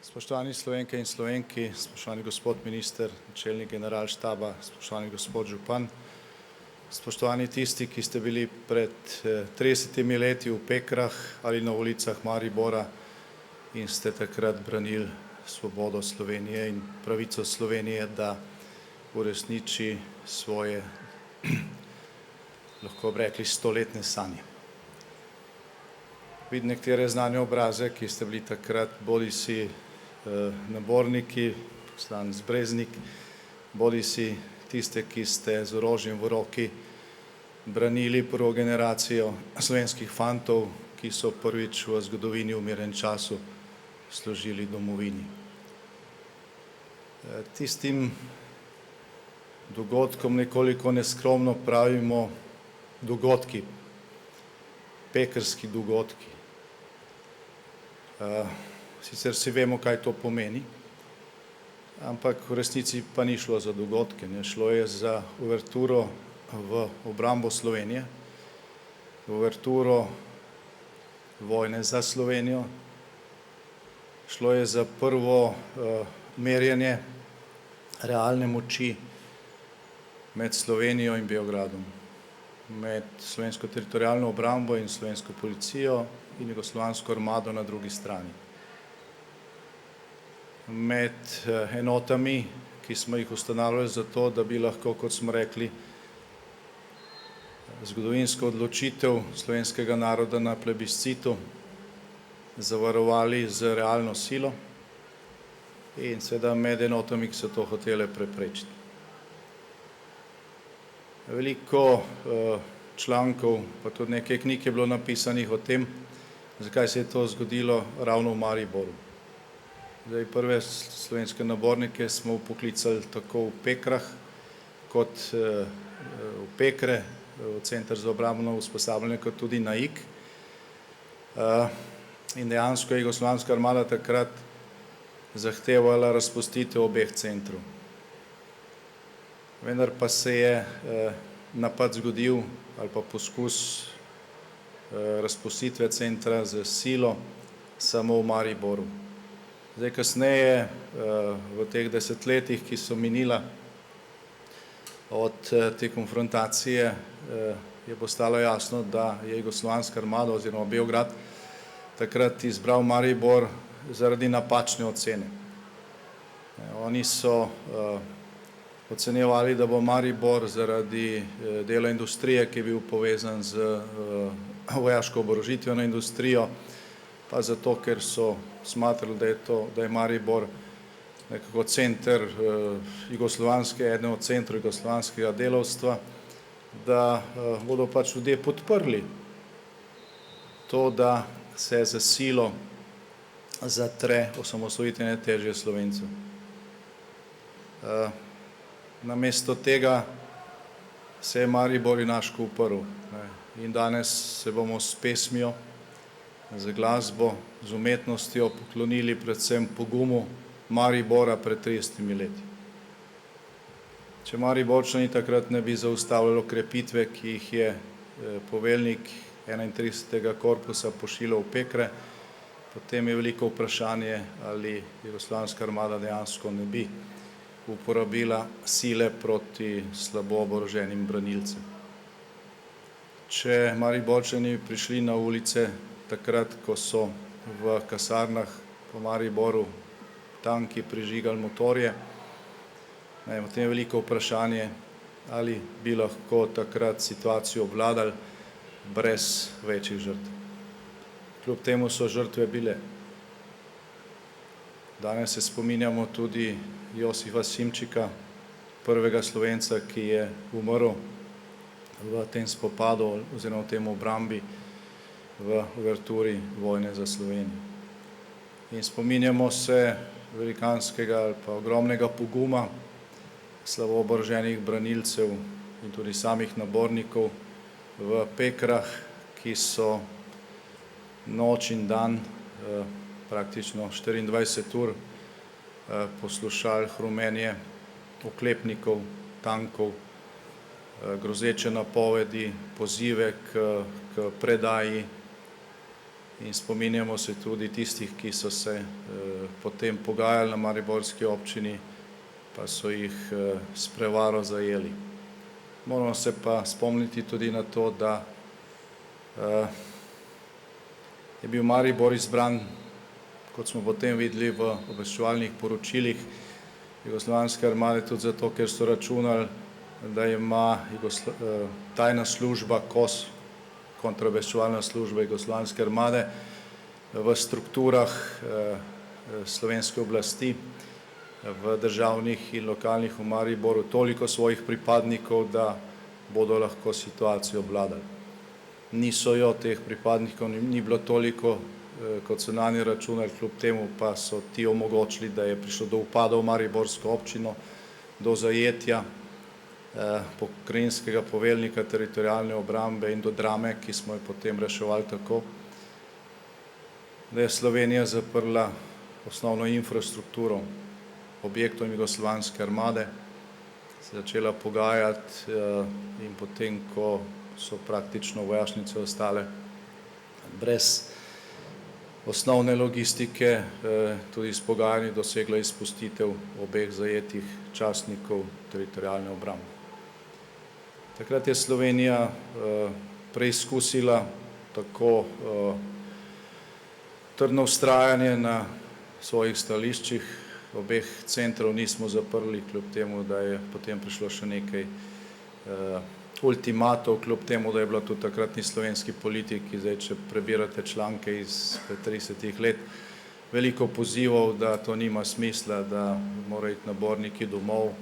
Spoštovani Slovenke in Slovenki, spoštovani gospod minister, načelnik generalštaba, spoštovani gospod župan, spoštovani tisti, ki ste bili pred 30 leti v Pekrah ali na ulicah Maribora in ste takrat branili svobodo Slovenije in pravico Slovenije, da uresniči svoje, lahko bi rekli, stoletne sanje. Vidim nekatere znane obraze, ki ste bili takrat bodisi naborniki, poslanec Breznik, bodisi tiste, ki ste z orožjem v roki branili prvo generacijo slovenskih fantov, ki so prvič v zgodovini v mirnem času služili domovini. Tistim dogodkom nekoliko neskromno pravimo dogodki, pekrski dogodki. Sicer vsi vemo, kaj to pomeni, ampak v resnici pa ni šlo za dogodke, šlo je za uverturo v obrambo Slovenije, uverturo vojne za Slovenijo, šlo je za prvo merjenje realne moči med Slovenijo in Beogradom, med slovensko teritorialno obrambo in slovensko policijo in jugoslovansko armado na drugi strani. Med enotami, ki smo jih ustanavljali zato, da bi lahko, kot smo rekli, zgodovinsko odločitev slovenskega naroda na plebiscitu zavarovali z realno silo in seveda med enotami, ki so to hotele preprečiti. Veliko člankov, pa tudi nekaj knjig je bilo napisanih o tem, zakaj se je to zgodilo ravno v Mariboru. Prve slovenske nabornike smo vpoklicali tako v Pekrah kot v Pekre, v Center za obrambno usposabljanje, kot tudi na Ig. In dejansko je jugoslovanska armada takrat zahtevala razpustitev obeh centrov. Vendar pa se je napad zgodil ali pa poskus razpustitve centra z silo samo v Mariboru. Kasneje, v teh desetletjih, ki so minila od te konfrontacije, je postalo jasno, da je jugoslovanska armada oziroma Beograd takrat izbral Maribor zaradi napačne ocene. Oni so ocenjevali, da bo Maribor zaradi dela industrije, ki je bil povezan z vojaško oborožitveno industrijo, pa zato, ker so smatrali, da je Maribor nekako center eden od centrov jugoslovanskega delavstva, da bodo pač ljudje podprli to, da se za silo zatre osamosvojitvene težnje Slovencev. Namesto tega se je Maribor junaško uprl in danes se bomo s pesmijo, z glasbo, z umetnostjo poklonili predvsem pogumu Maribora pred 30 leti. Če Mariborčani takrat ne bi zaustavljali okrepitve, ki jih je poveljnik 31. korpusa pošiljal v Pekre, potem je veliko vprašanje, ali jugoslovanska armada dejansko ne bi uporabila sile proti slabo oboroženim branilcem. Če Mariborčani prišli na ulice takrat, ko so v kasarnah po Mariboru tanki prižigali motorje, potem je veliko vprašanje, ali bi lahko takrat situacijo obvladali brez večjih žrtev. Kljub temu so žrtve bile. Danes se spominjamo tudi Josifa Simčika, prvega Slovenca, ki je umrl v tem spopadu oziroma v tem obrambi v uverturi vojne za Slovenijo. In spominjamo se velikanskega ali pa ogromnega poguma slabo oboroženih branilcev in tudi samih nabornikov v Pekrah, ki so noč in dan, praktično 24 ur, poslušali hrumenje oklepnikov, tankov, grozeče napovedi, pozive k predaji, in spominjamo se tudi tistih, ki so se potem pogajali na mariborski občini, pa so jih s prevaro zajeli. Moramo se pa spomniti tudi na to, da je bil Maribor izbran, kot smo potem videli v obveščevalnih poročilih Jugoslovanske armade, tudi zato, ker so računali, da ima tajna služba KOS, kontraobveščevalna služba Jugoslovanske armade, v strukturah slovenske oblasti, v državnih in lokalnih v Mariboru toliko svojih pripadnikov, da bodo lahko situacijo obvladali. Niso jo, teh pripadnikov ni bilo toliko, kot so nanje računali, kljub temu pa so ti omogočili, da je prišlo do upada v mariborsko občino, do zajetja pokrajinskega poveljnika teritorialne obrambe in do drame, ki smo jo potem reševali tako, da je Slovenija zaprla osnovno infrastrukturo objektom Jugoslovanske armade, se začela pogajati in potem, ko so praktično vojašnice ostale brez osnovne logistike, tudi s pogajanji dosegla izpustitev obeh zajetih častnikov teritorialne obrambe. Takrat je Slovenija preizkusila tako trdno vztrajanje na svojih stališčih, obeh centrov nismo zaprli, kljub temu, da je potem prišlo še nekaj ultimatov, kljub temu, da je bila tudi takratni slovenski politiki, zdaj če prebirate članke iz 30 let, veliko pozivov, da to nima smisla, da morajo iti naborniki domov,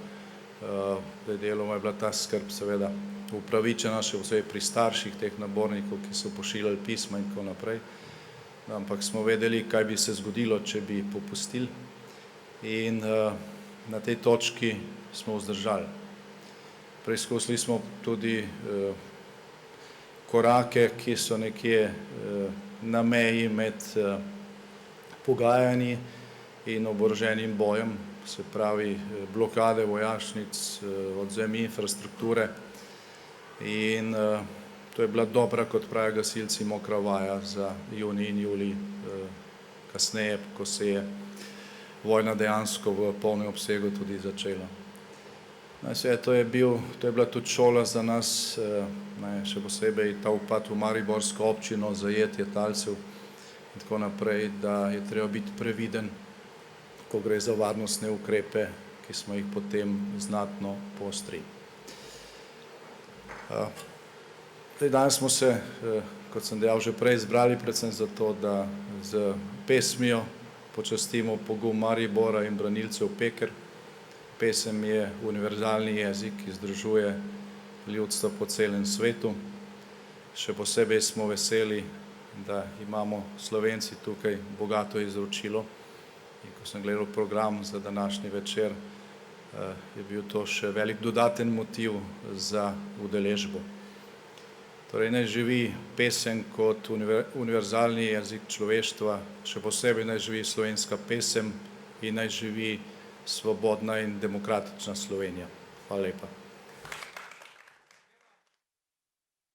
da deloma je bila ta skrb seveda upravičena, še posebej pri starših teh nabornikov, ki so pošiljali pisma in tako naprej, ampak smo vedeli, kaj bi se zgodilo, če bi popustili, in na tej točki smo vzdržali. Preizkusili smo tudi korake, ki so nekje na meji med pogajanji in oboroženim bojem, se pravi blokade vojašnic, odvzem infrastrukture, in to je bila dobra, kot pravijo gasilci, mokra vaja za junij in julij kasneje, ko se je vojna dejansko v polnem obsegu tudi začela. To je bila tudi šola za nas, še posebej ta upad v mariborsko občino, zajetje talcev in tako naprej, da je treba biti previden, ko gre za varnostne ukrepe, ki smo jih potem znatno poostrili. Danes smo se, kot sem dejal že prej, zbrali predvsem zato, da z pesmijo počastimo pogum Maribora in branilcev Peker. Pesem je univerzalni jezik, ki združuje ljudstva po celem svetu. Še posebej smo veseli, da imamo Slovenci tukaj bogato izročilo. In ko sem gledal program za današnji večer, je bil to še velik dodaten motiv za udeležbo. Torej naj živi pesem kot univerzalni jezik človeštva, še posebej naj živi slovenska pesem in naj živi svobodna in demokratična Slovenija. Hvala lepa.